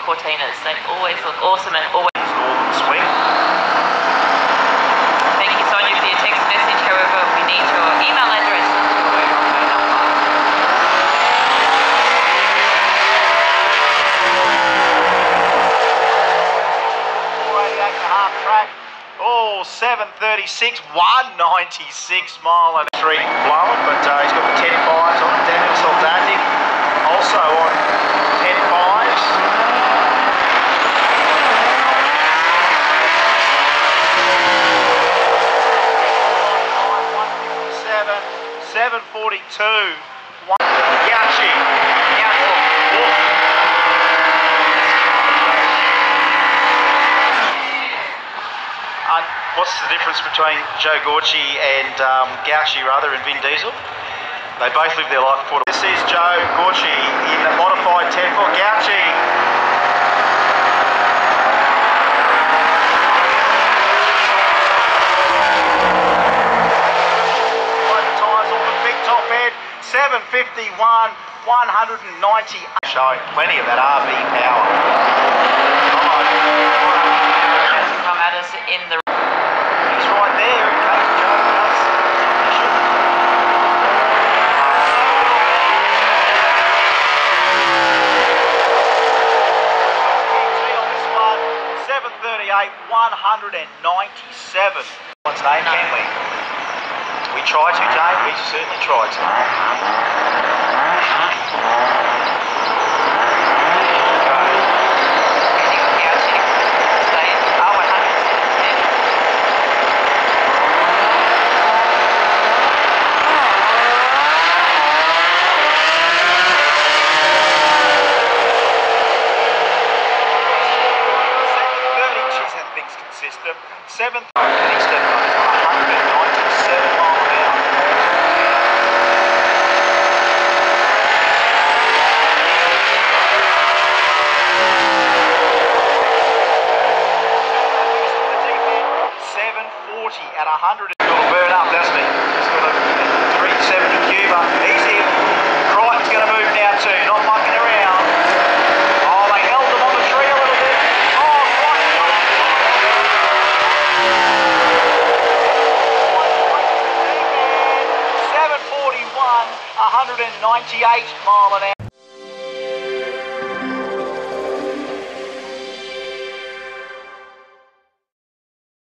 Cortinas. They always look awesome and always... Northern swing. Thank you, Sonia, for your text message. However, we need your email address or your phone number. Track. Oh, 7:36, 196 mile and 3 blowing, but he's got the 10.5s on it. Daniel Soldatic also on 10.5s. 7:42. Yachi. What's the difference between Joe Gorchi and Gauchi rather and Vin Diesel? They both live their life quarter. This is Joe Gorchi in the modified 10 for Gauchi. Tyres on the big top end, 751, 190. Showing plenty of that RB power. Come at us in the... Right there, in case Joe does finish it. On this one, 7:38, 197. What's his name, can we? We try to, Jane. We certainly try to. System 7th Kingston 197 mile an hour. The deep end 740 at 100. He's got to burn up, doesn't he? He's got a 370 Cuba. He's in. Crichton's going to move now too, not mucking around. Oh, they held them on the tree a little bit. Oh, Crichton. 198 mile an